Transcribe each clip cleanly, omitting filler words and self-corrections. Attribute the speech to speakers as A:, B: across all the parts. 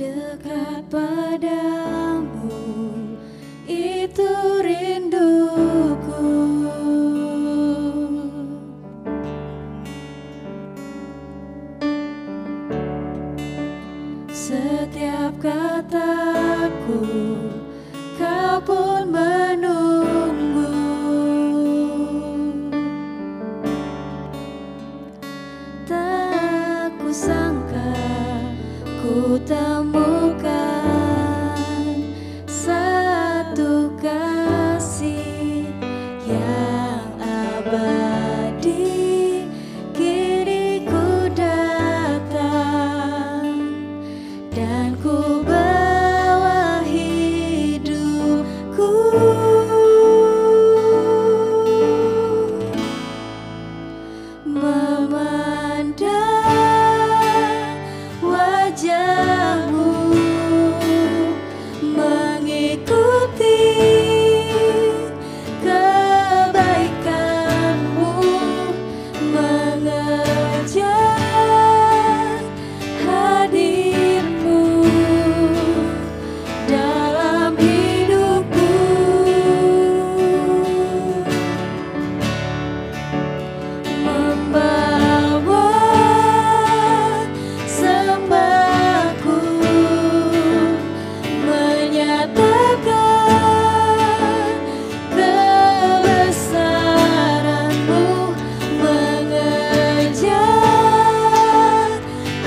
A: Dekat padamu, itu rinduku. Setiap kataku, kau pun menunggu. Tak kusangka ku temukan satu kasih yang abadi. Kini ku datang dan ku bawa hidupku. Memandang wajahmu, mengikuti kebaikanmu, mengejar hadirmu dalam hidupku. Membawa sembahku, menyatakan kebesaranmu, mengejar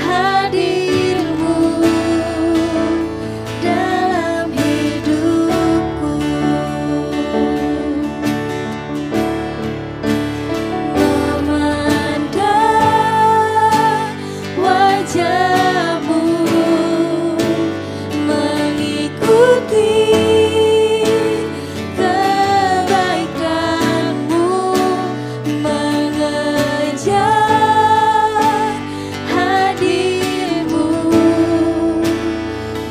A: hadirmu dalam hidupku. Memandang wajahmu, mengikuti kebaikanmu, mengejar hadirmu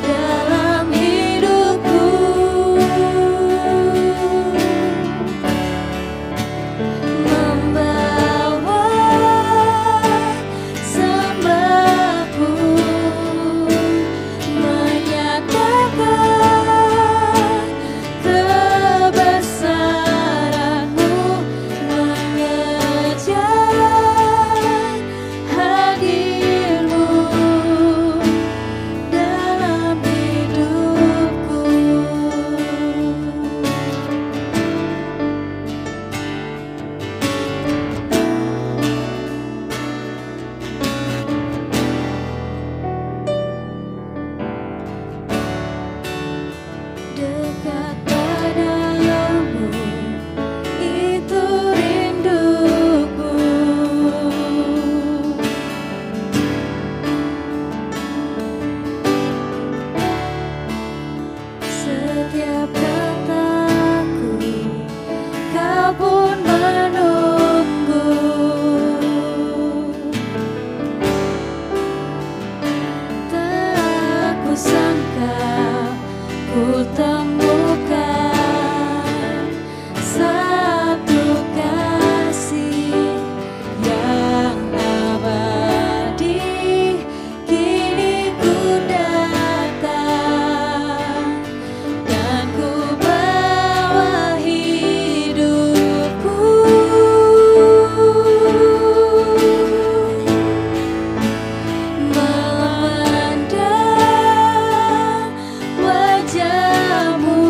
A: dalam hidupku. Membawa sembahku, menyatakan kebesaranmu, mengejar hadirmu dalam hidupku. Dekat padamu, itu rinduku. Setiap kataku, kau pun menunggu. Tak kusangka ku temukan satu kasih yang abadi. Kini ku datang dan ku bawa hidupku. Memandang wajahmu,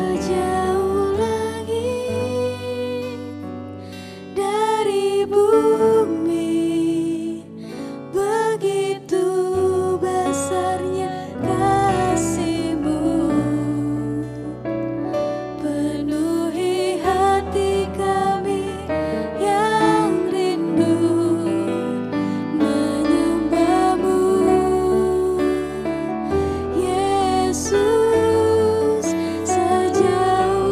A: sejauh langit dari bumi, begitu besarnya kasih-Mu, penuhi hati kami yang rindu menyembah-Mu. Yesus, sejauh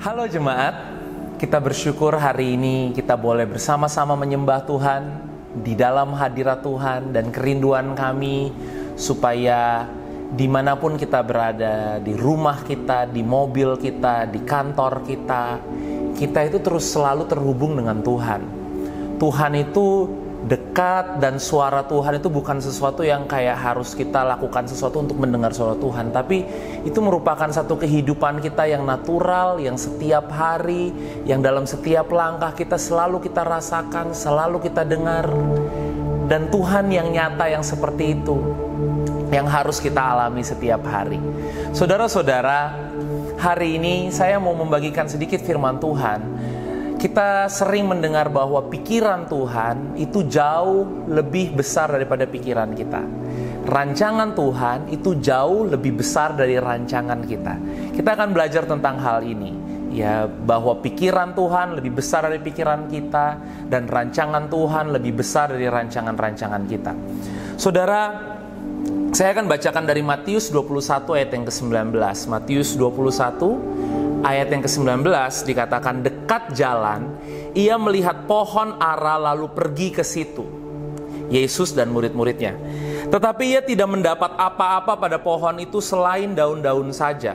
B: Halo jemaat, kita bersyukur hari ini kita boleh bersama-sama menyembah Tuhan di dalam hadirat Tuhan, dan kerinduan kami supaya dimanapun kita berada, di rumah kita, di mobil kita, di kantor kita itu terus selalu terhubung dengan Tuhan. Tuhan itu dekat, dan suara Tuhan itu bukan sesuatu yang kayak harus kita lakukan sesuatu untuk mendengar suara Tuhan, tapi itu merupakan satu kehidupan kita yang natural, yang setiap hari, yang dalam setiap langkah kita selalu kita rasakan, selalu kita dengar. Dan Tuhan yang nyata yang seperti itu yang harus kita alami setiap hari. Saudara-saudara, hari ini saya mau membagikan sedikit firman Tuhan. Kita sering mendengar bahwa pikiran Tuhan itu jauh lebih besar daripada pikiran kita. Rancangan Tuhan itu jauh lebih besar dari rancangan kita. Kita akan belajar tentang hal ini, ya, bahwa pikiran Tuhan lebih besar dari pikiran kita, dan rancangan Tuhan lebih besar dari rancangan-rancangan kita. Saudara, saya akan bacakan dari Matius 21 ayat yang ke-19. Matius 21 ayat yang ke-19 dikatakan, dekat jalan ia melihat pohon ara lalu pergi ke situ, Yesus dan murid-muridnya. Tetapi ia tidak mendapat apa-apa pada pohon itu selain daun-daun saja.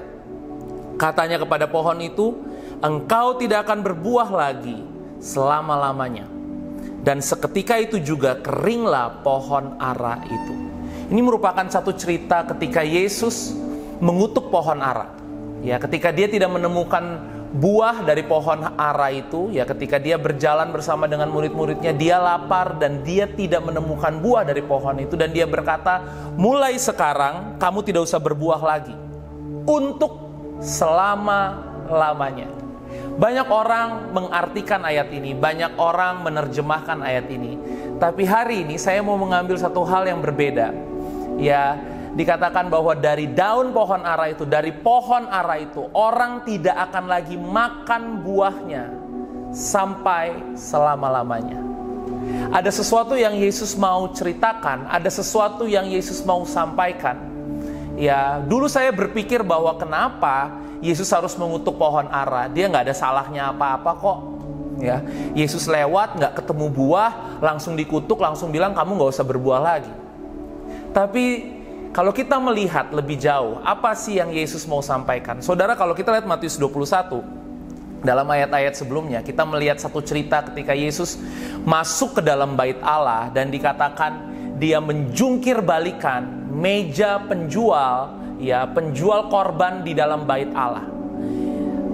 B: Katanya kepada pohon itu, engkau tidak akan berbuah lagi selama-lamanya. Dan seketika itu juga keringlah pohon ara itu. Ini merupakan satu cerita ketika Yesus mengutuk pohon ara. Ya, ketika dia tidak menemukan buah dari pohon ara itu, ya, ketika dia berjalan bersama dengan murid-muridnya, dia lapar dan dia tidak menemukan buah dari pohon itu, dan dia berkata, mulai sekarang kamu tidak usah berbuah lagi untuk selama-lamanya. Banyak orang mengartikan ayat ini, banyak orang menerjemahkan ayat ini, tapi hari ini saya mau mengambil satu hal yang berbeda. Ya, dikatakan bahwa dari daun pohon ara itu, dari pohon ara itu, orang tidak akan lagi makan buahnya sampai selama-lamanya. Ada sesuatu yang Yesus mau ceritakan, ada sesuatu yang Yesus mau sampaikan. Ya, dulu saya berpikir bahwa kenapa Yesus harus mengutuk pohon ara? Dia nggak ada salahnya apa-apa kok. Ya, Yesus lewat, nggak ketemu buah, langsung dikutuk, langsung bilang kamu nggak usah berbuah lagi. Tapi kalau kita melihat lebih jauh, apa sih yang Yesus mau sampaikan? Saudara, kalau kita lihat Matius 21, dalam ayat-ayat sebelumnya, kita melihat satu cerita ketika Yesus masuk ke dalam bait Allah, dan dikatakan dia menjungkir balikan meja penjual, ya, penjual korban di dalam bait Allah.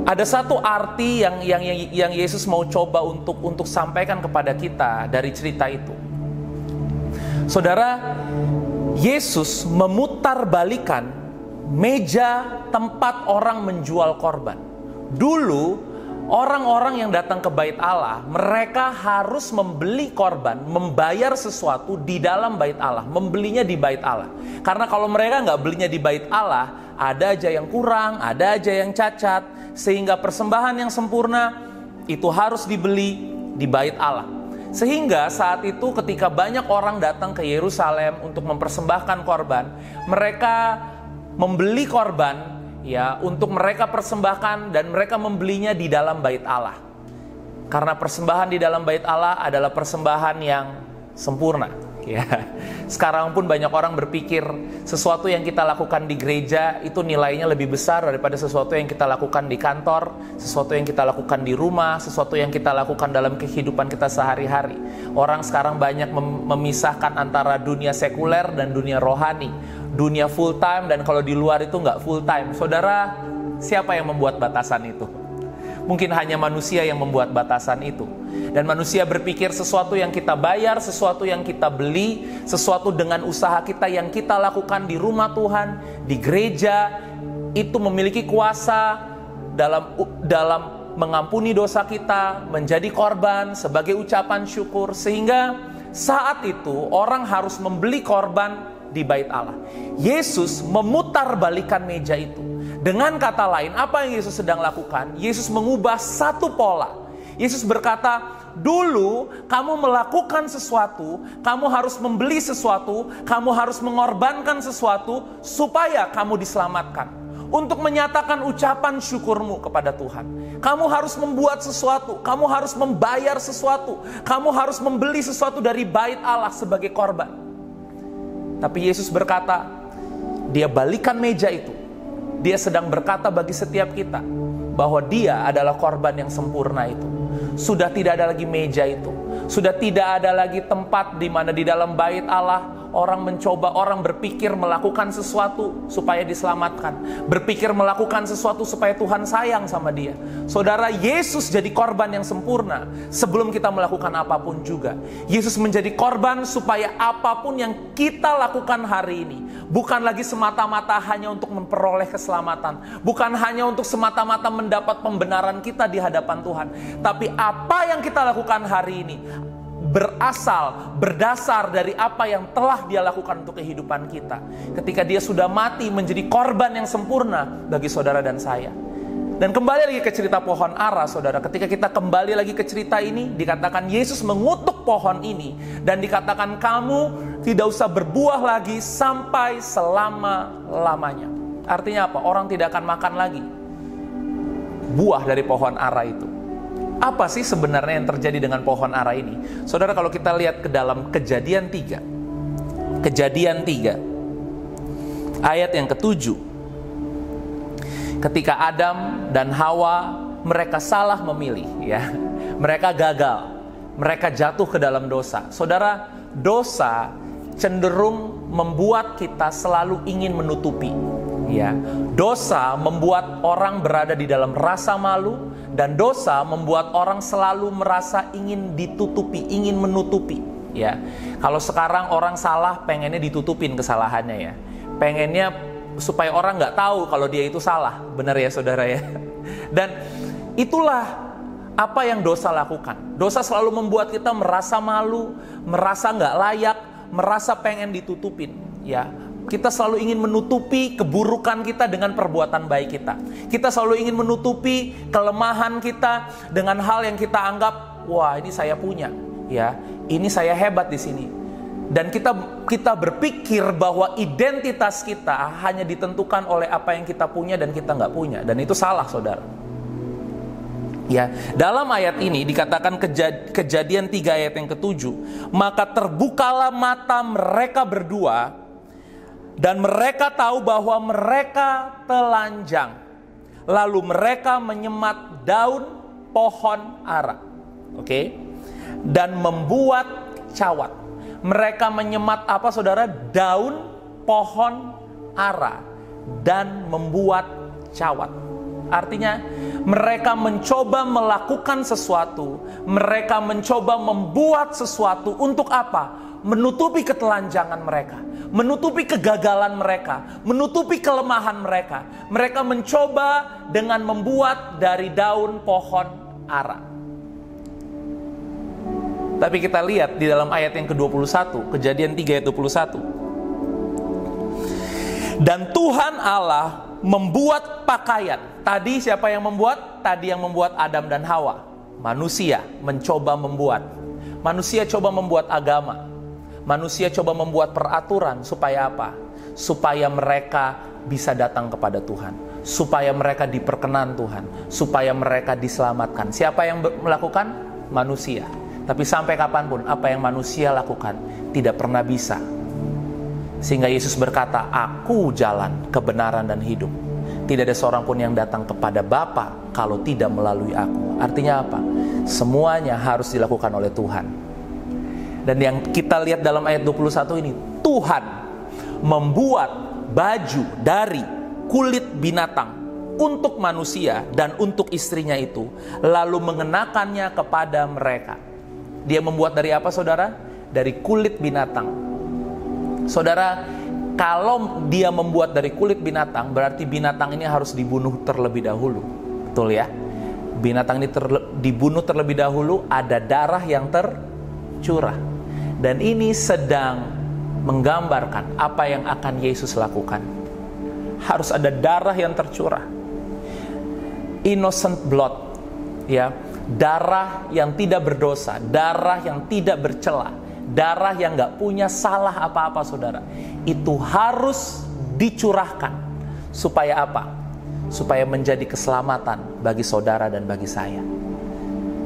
B: Ada satu arti yang Yesus mau coba untuk sampaikan kepada kita dari cerita itu. Saudara, Yesus memutarbalikan meja tempat orang menjual korban. Dulu orang-orang yang datang ke bait Allah, mereka harus membeli korban, membayar sesuatu di dalam bait Allah, membelinya di bait Allah. Karena kalau mereka nggak belinya di bait Allah, ada aja yang kurang, ada aja yang cacat, sehingga persembahan yang sempurna itu harus dibeli di bait Allah. Sehingga saat itu ketika banyak orang datang ke Yerusalem untuk mempersembahkan korban, mereka membeli korban, ya, untuk mereka persembahkan, dan mereka membelinya di dalam bait Allah. Karena persembahan di dalam bait Allah adalah persembahan yang sempurna. Ya, sekarang pun banyak orang berpikir sesuatu yang kita lakukan di gereja itu nilainya lebih besar daripada sesuatu yang kita lakukan di kantor, sesuatu yang kita lakukan di rumah, sesuatu yang kita lakukan dalam kehidupan kita sehari-hari. Orang sekarang banyak memisahkan antara dunia sekuler dan dunia rohani, dunia full time dan kalau di luar itu nggak full time. Saudara, siapa yang membuat batasan itu? Mungkin hanya manusia yang membuat batasan itu. Dan manusia berpikir sesuatu yang kita bayar, sesuatu yang kita beli, sesuatu dengan usaha kita yang kita lakukan di rumah Tuhan, di gereja, itu memiliki kuasa dalam mengampuni dosa kita, menjadi korban sebagai ucapan syukur. Sehingga saat itu orang harus membeli korban di bait Allah. Yesus memutarbalikan meja itu. Dengan kata lain, apa yang Yesus sedang lakukan? Yesus mengubah satu pola. Yesus berkata, dulu kamu melakukan sesuatu, kamu harus membeli sesuatu, kamu harus mengorbankan sesuatu supaya kamu diselamatkan. untuk menyatakan ucapan syukurmu kepada Tuhan. Kamu harus membuat sesuatu, kamu harus membayar sesuatu, kamu harus membeli sesuatu dari bait Allah sebagai korban. Tapi Yesus berkata, dia balikan meja itu. Dia sedang berkata bagi setiap kita bahwa dia adalah korban yang sempurna itu. Sudah tidak ada lagi meja itu. Sudah tidak ada lagi tempat di mana di dalam bait Allah orang mencoba, orang berpikir melakukan sesuatu supaya diselamatkan. Berpikir melakukan sesuatu supaya Tuhan sayang sama dia. Saudara, Yesus jadi korban yang sempurna sebelum kita melakukan apapun juga. Yesus menjadi korban supaya apapun yang kita lakukan hari ini bukan lagi semata-mata hanya untuk memperoleh keselamatan. Bukan hanya untuk semata-mata mendapat pembenaran kita di hadapan Tuhan. Tapi apa yang kita lakukan hari ini berdasar dari apa yang telah dia lakukan untuk kehidupan kita. Ketika dia sudah mati menjadi korban yang sempurna bagi saudara dan saya. Dan kembali lagi ke cerita pohon ara, saudara. Ketika kita kembali lagi ke cerita ini, dikatakan Yesus mengutuk pohon ini. Dan dikatakan kamu tidak usah berbuah lagi sampai selama-lamanya. Artinya apa? Orang tidak akan makan lagi buah dari pohon ara itu. Apa sih sebenarnya yang terjadi dengan pohon ara ini? Saudara, kalau kita lihat ke dalam Kejadian 3 ayat yang ke-7, ketika Adam dan Hawa mereka salah memilih, ya, mereka gagal, mereka jatuh ke dalam dosa. Saudara, dosa cenderung membuat kita selalu ingin menutupi, ya. Dosa membuat orang berada di dalam rasa malu. Dan dosa membuat orang selalu merasa ingin ditutupi, ingin menutupi, ya. Kalau sekarang orang salah, pengennya ditutupin kesalahannya, ya. Pengennya supaya orang nggak tahu kalau dia itu salah, benar ya saudara ya. Dan itulah apa yang dosa lakukan. Dosa selalu membuat kita merasa malu, merasa nggak layak, merasa pengen ditutupin, ya. Kita selalu ingin menutupi keburukan kita dengan perbuatan baik kita. Kita selalu ingin menutupi kelemahan kita dengan hal yang kita anggap, wah ini saya punya, ya, ini saya hebat di sini. Dan kita berpikir bahwa identitas kita hanya ditentukan oleh apa yang kita punya dan kita nggak punya. Dan itu salah, saudara. Ya, dalam ayat ini dikatakan Kejadian 3 ayat yang ke-7, maka terbukalah mata mereka berdua. Dan mereka tahu bahwa mereka telanjang. Lalu mereka menyemat daun pohon ara. Oke? Dan membuat cawat. Mereka menyemat apa saudara? Daun pohon ara. Dan membuat cawat. Artinya mereka mencoba melakukan sesuatu. Mereka mencoba membuat sesuatu. Untuk apa? Menutupi ketelanjangan mereka, menutupi kegagalan mereka, menutupi kelemahan mereka. Mereka mencoba dengan membuat dari daun pohon ara. Tapi kita lihat di dalam ayat yang ke-21, Kejadian 3 ayat 21. Dan Tuhan Allah membuat pakaian. Tadi siapa yang membuat? Tadi yang membuat Adam dan Hawa. Manusia mencoba membuat. Manusia coba membuat agama. Manusia coba membuat peraturan supaya apa? Supaya mereka bisa datang kepada Tuhan, supaya mereka diperkenan Tuhan, supaya mereka diselamatkan. Siapa yang melakukan? Manusia. Tapi sampai kapanpun apa yang manusia lakukan tidak pernah bisa. Sehingga Yesus berkata, aku jalan, kebenaran dan hidup. Tidak ada seorang pun yang datang kepada Bapa kalau tidak melalui aku. Artinya apa? Semuanya harus dilakukan oleh Tuhan. Dan yang kita lihat dalam ayat 21 ini, Tuhan membuat baju dari kulit binatang untuk manusia dan untuk istrinya itu, lalu mengenakannya kepada mereka. Dia membuat dari apa saudara? Dari kulit binatang. Saudara, kalau dia membuat dari kulit binatang, berarti binatang ini harus dibunuh terlebih dahulu. Betul ya? Binatang ini dibunuh terlebih dahulu, ada darah yang tercurah. Dan ini sedang menggambarkan apa yang akan Yesus lakukan. Harus ada darah yang tercurah. Innocent blood, ya, darah yang tidak berdosa, darah yang tidak bercela, darah yang gak punya salah apa-apa saudara. Itu harus dicurahkan. Supaya apa? supaya menjadi keselamatan bagi saudara dan bagi saya.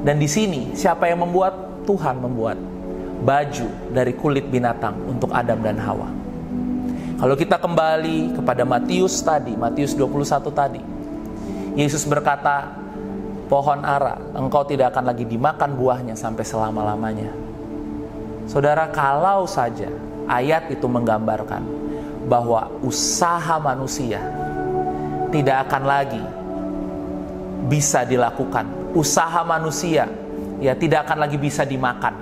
B: Dan di sini siapa yang membuat? Tuhan membuat baju dari kulit binatang untuk Adam dan Hawa. Kalau kita kembali kepada Matius 21 tadi, Yesus berkata, pohon ara, engkau tidak akan lagi dimakan buahnya sampai selama-lamanya. Saudara, kalau saja ayat itu menggambarkan bahwa usaha manusia tidak akan lagi bisa dilakukan. Usaha manusia tidak akan lagi bisa dimakan,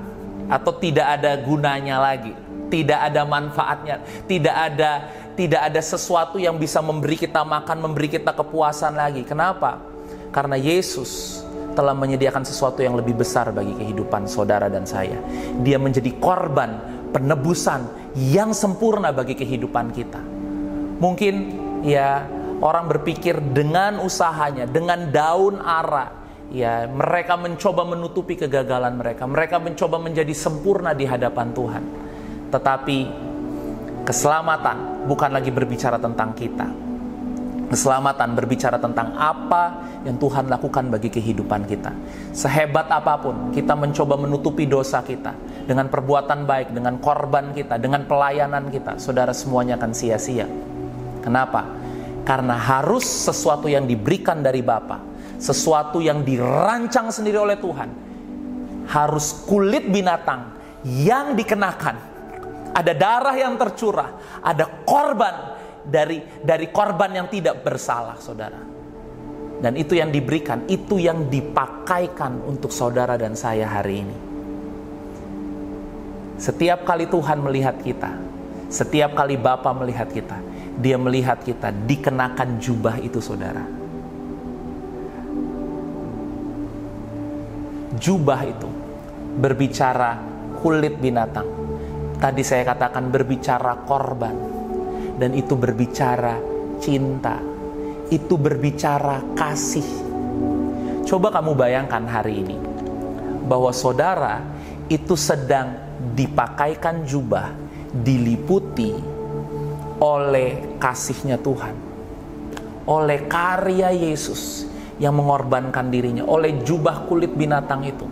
B: atau tidak ada gunanya lagi, tidak ada manfaatnya, tidak ada sesuatu yang bisa memberi kita makan, memberi kita kepuasan lagi. Kenapa? Karena Yesus telah menyediakan sesuatu yang lebih besar bagi kehidupan saudara dan saya. Dia menjadi korban penebusan yang sempurna bagi kehidupan kita. Mungkin orang berpikir dengan usahanya, dengan daun ara, mereka mencoba menutupi kegagalan mereka. Mereka mencoba menjadi sempurna di hadapan Tuhan. Tetapi keselamatan bukan lagi berbicara tentang kita. Keselamatan berbicara tentang apa yang Tuhan lakukan bagi kehidupan kita. Sehebat apapun kita mencoba menutupi dosa kita dengan perbuatan baik, dengan korban kita, dengan pelayanan kita, saudara, semuanya akan sia-sia. Kenapa? Karena harus sesuatu yang diberikan dari Bapa, sesuatu yang dirancang sendiri oleh Tuhan, harus kulit binatang yang dikenakan, ada darah yang tercurah, ada korban dari korban yang tidak bersalah, saudara. Dan itu yang diberikan, itu yang dipakaikan untuk saudara dan saya hari ini. Setiap kali Tuhan melihat kita, setiap kali Bapa melihat kita, Dia melihat kita dikenakan jubah itu, saudara. Jubah itu berbicara kulit binatang. Tadi saya katakan berbicara korban. Dan itu berbicara cinta. Itu berbicara kasih. Coba kamu bayangkan hari ini, bahwa saudara itu sedang dipakaikan jubah, diliputi oleh kasihnya Tuhan, oleh karya Yesus yang mengorbankan dirinya, oleh jubah kulit binatang itu.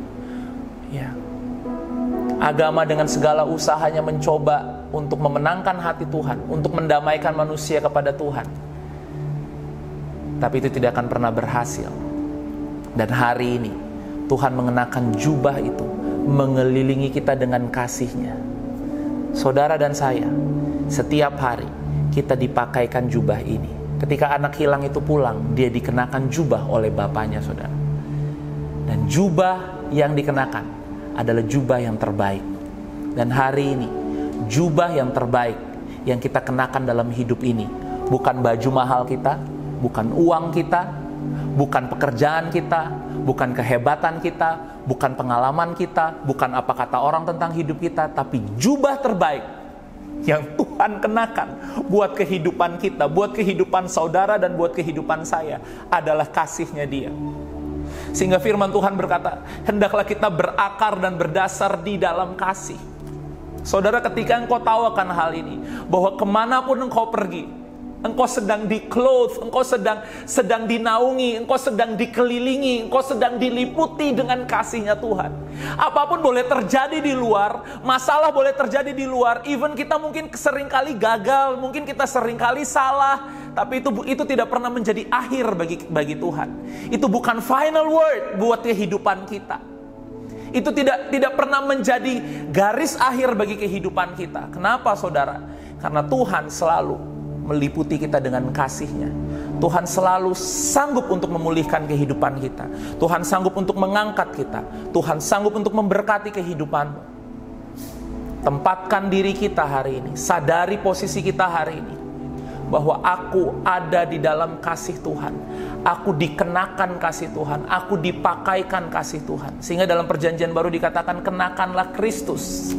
B: Agama dengan segala usahanya mencoba untuk memenangkan hati Tuhan, untuk mendamaikan manusia kepada Tuhan. Tapi itu tidak akan pernah berhasil. Dan hari ini Tuhan mengenakan jubah itu, mengelilingi kita dengan kasih-Nya. Saudara dan saya, setiap hari kita dipakaikan jubah ini. Ketika anak hilang itu pulang, dia dikenakan jubah oleh bapaknya, saudara. Dan jubah yang dikenakan adalah jubah yang terbaik. Dan hari ini jubah yang terbaik yang kita kenakan dalam hidup ini bukan baju mahal kita, bukan uang kita, bukan pekerjaan kita, bukan kehebatan kita, bukan pengalaman kita, bukan apa kata orang tentang hidup kita, tapi jubah terbaik yang Tuhan kenakan buat kehidupan kita, buat kehidupan saudara dan buat kehidupan saya adalah kasih-Nya Dia. Sehingga firman Tuhan berkata, hendaklah kita berakar dan berdasar di dalam kasih. Saudara, ketika engkau tahu akan hal ini, bahwa kemanapun engkau pergi, engkau sedang di-clothe, engkau sedang dinaungi, engkau sedang dikelilingi, engkau sedang diliputi dengan kasih-Nya Tuhan. Apapun boleh terjadi di luar, masalah boleh terjadi di luar, even kita mungkin seringkali gagal, mungkin kita seringkali salah, tapi itu tidak pernah menjadi akhir bagi Tuhan. Itu bukan final word buat kehidupan kita. Itu tidak pernah menjadi garis akhir bagi kehidupan kita. Kenapa, saudara? Karena Tuhan selalu meliputi kita dengan kasih-Nya. Tuhan selalu sanggup untuk memulihkan kehidupan kita. Tuhan sanggup untuk mengangkat kita. Tuhan sanggup untuk memberkati kehidupanmu. Tempatkan diri kita hari ini, sadari posisi kita hari ini, bahwa aku ada di dalam kasih Tuhan. Aku dikenakan kasih Tuhan. Aku dipakaikan kasih Tuhan. Sehingga dalam perjanjian baru dikatakan, kenakanlah Kristus.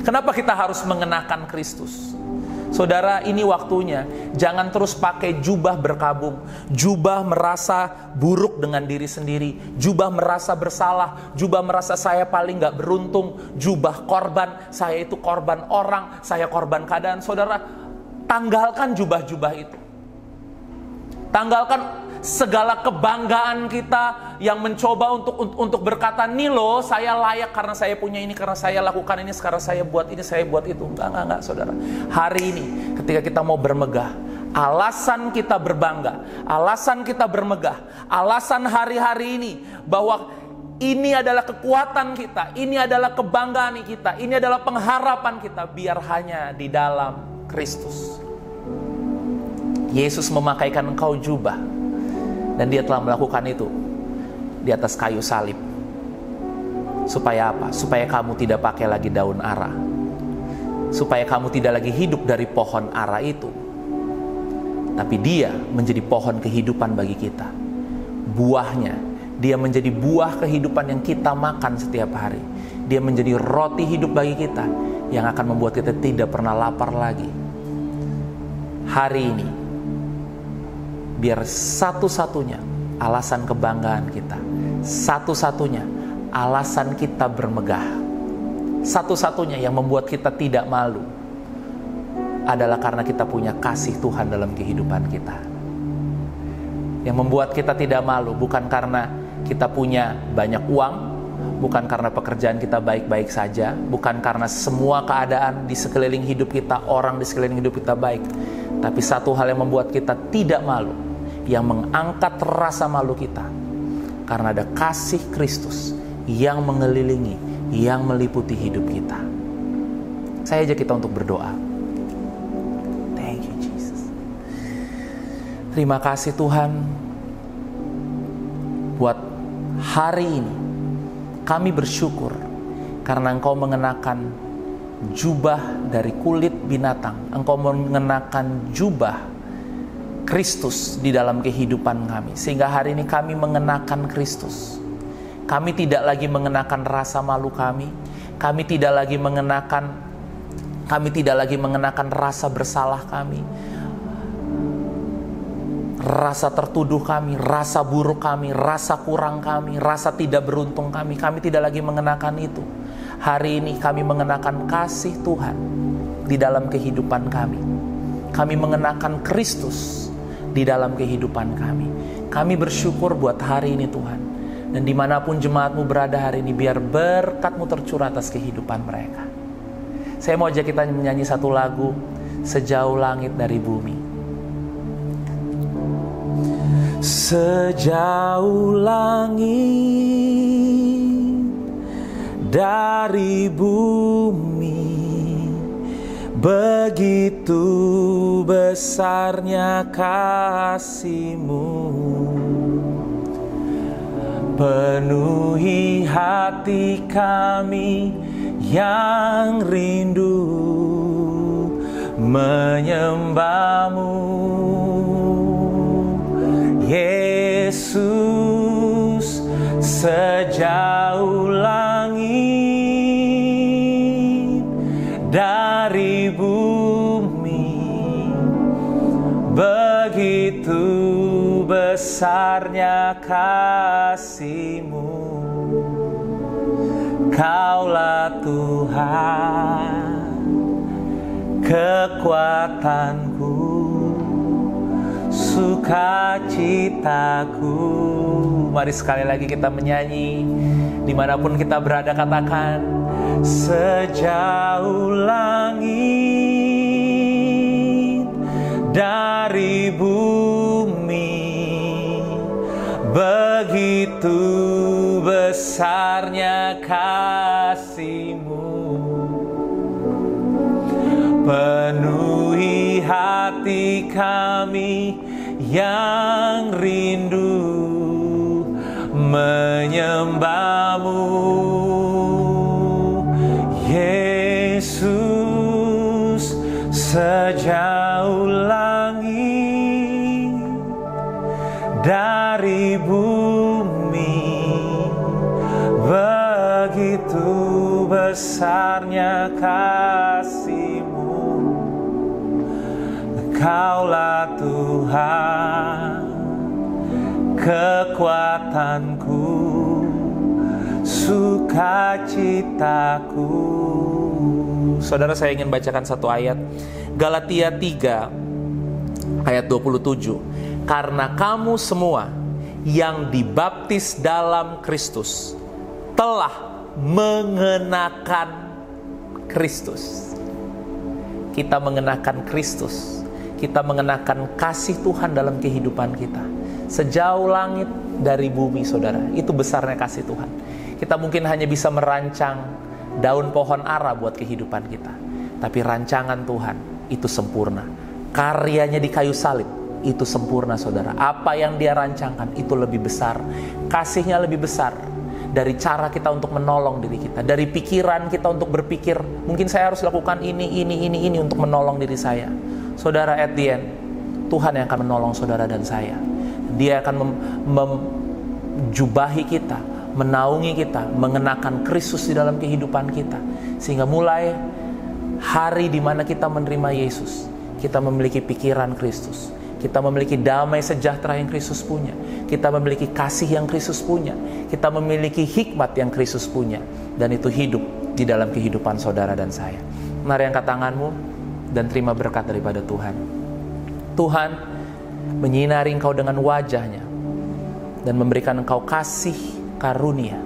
B: Kenapa kita harus mengenakan Kristus? Saudara, ini waktunya. Jangan terus pakai jubah berkabung, jubah merasa buruk dengan diri sendiri, jubah merasa bersalah, jubah merasa saya paling gak beruntung, jubah korban, saya itu korban orang, saya korban keadaan. Saudara, tanggalkan jubah-jubah itu. segala kebanggaan kita yang mencoba untuk berkata, nih loh saya layak karena saya punya ini, karena saya lakukan ini, sekarang saya buat ini, saya buat itu. Enggak saudara. Hari ini ketika kita mau bermegah, alasan kita berbangga, alasan kita bermegah, alasan hari-hari ini bahwa ini adalah kekuatan kita, ini adalah kebanggaan kita, ini adalah pengharapan kita, biar hanya di dalam Kristus. Yesus memakaikan engkau jubah, dan dia telah melakukan itu di atas kayu salib. Supaya apa? Supaya kamu tidak pakai lagi daun ara, supaya kamu tidak lagi hidup dari pohon ara itu, tapi dia menjadi pohon kehidupan bagi kita. Buahnya, dia menjadi buah kehidupan yang kita makan setiap hari. Dia menjadi roti hidup bagi kita, yang akan membuat kita tidak pernah lapar lagi. Hari ini, biar satu-satunya alasan kebanggaan kita, satu-satunya alasan kita bermegah, satu-satunya yang membuat kita tidak malu adalah karena kita punya kasih Tuhan dalam kehidupan kita. Yang membuat kita tidak malu bukan karena kita punya banyak uang, bukan karena pekerjaan kita baik-baik saja, bukan karena semua keadaan di sekeliling hidup kita, orang di sekeliling hidup kita baik, tapi satu hal yang membuat kita tidak malu, yang mengangkat rasa malu kita, karena ada kasih Kristus yang mengelilingi, yang meliputi hidup kita. Saya ajak kita untuk berdoa. Thank you Jesus. Terima kasih Tuhan, buat hari ini kami bersyukur karena Engkau mengenakan jubah dari kulit binatang. Engkau mengenakan jubah Kristus di dalam kehidupan kami, sehingga hari ini kami mengenakan Kristus. Kami tidak lagi mengenakan rasa malu kami. Kami tidak lagi mengenakan rasa bersalah kami, rasa tertuduh kami, rasa buruk kami, rasa kurang kami, rasa tidak beruntung kami. Kami tidak lagi mengenakan itu. Hari ini kami mengenakan kasih Tuhan di dalam kehidupan kami. Kami mengenakan Kristus di dalam kehidupan kami. Kami bersyukur buat hari ini Tuhan. Dan dimanapun jemaat-Mu berada hari ini, biar berkat-Mu tercurah atas kehidupan mereka. Saya mau ajak kita menyanyi satu lagu, Sejauh Langit dari Bumi. Sejauh langit dari bumi, begitu besarnya kasih-Mu, penuhi hati kami yang rindu menyembah-Mu. Yesus, sejauh langit dari bumi, begitu besarnya kasih-Mu. Kaulah Tuhan, kekuatanku, sukacitaku. Mari sekali lagi kita menyanyi. Dimanapun kita berada, katakan, sejauh langit dari bumi, begitu besarnya kasih-Mu, penuhi hati kami yang rindu menyembah-Mu. Yesus, sejauh langit dari bumi, begitu besarnya kasih-Mu. Kaulah Tuhan, kekuatanku, sukacitaku. Saudara, saya ingin bacakan satu ayat, Galatia 3 ayat 27. karena kamu semua yang dibaptis dalam Kristus telah mengenakan Kristus. Kita mengenakan Kristus. Kita mengenakan kasih Tuhan dalam kehidupan kita. Sejauh langit dari bumi, saudara, itu besarnya kasih Tuhan. Kita mungkin hanya bisa merancang daun pohon ara buat kehidupan kita, tapi rancangan Tuhan itu sempurna. Karyanya di kayu salib itu sempurna, saudara. Apa yang dia rancangkan itu lebih besar. Kasihnya lebih besar dari cara kita untuk menolong diri kita, dari pikiran kita untuk berpikir, mungkin saya harus lakukan ini untuk menolong diri saya. Saudara, at the end, Tuhan yang akan menolong saudara dan saya. Dia akan menjubahi kita, menaungi kita, mengenakan Kristus di dalam kehidupan kita. Sehingga mulai hari di mana kita menerima Yesus, kita memiliki pikiran Kristus. Kita memiliki damai sejahtera yang Kristus punya. Kita memiliki kasih yang Kristus punya. Kita memiliki hikmat yang Kristus punya. Dan itu hidup di dalam kehidupan saudara dan saya. Mari angkat tanganmu dan terima berkat daripada Tuhan. Tuhan menyinari engkau dengan wajahnya dan memberikan engkau kasih karunia.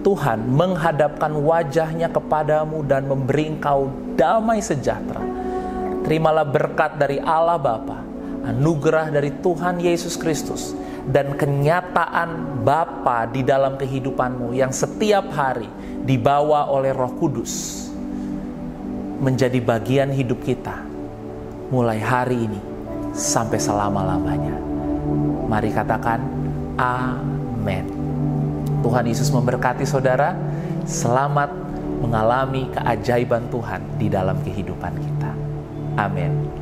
B: Tuhan menghadapkan wajahnya kepadamu dan memberi engkau damai sejahtera. Terimalah berkat dari Allah Bapa, anugerah dari Tuhan Yesus Kristus, dan kenyataan Bapa di dalam kehidupanmu yang setiap hari dibawa oleh Roh Kudus menjadi bagian hidup kita mulai hari ini sampai selama-lamanya. Mari katakan amin. Tuhan Yesus memberkati saudara. Selamat mengalami keajaiban Tuhan di dalam kehidupan kita. Amin.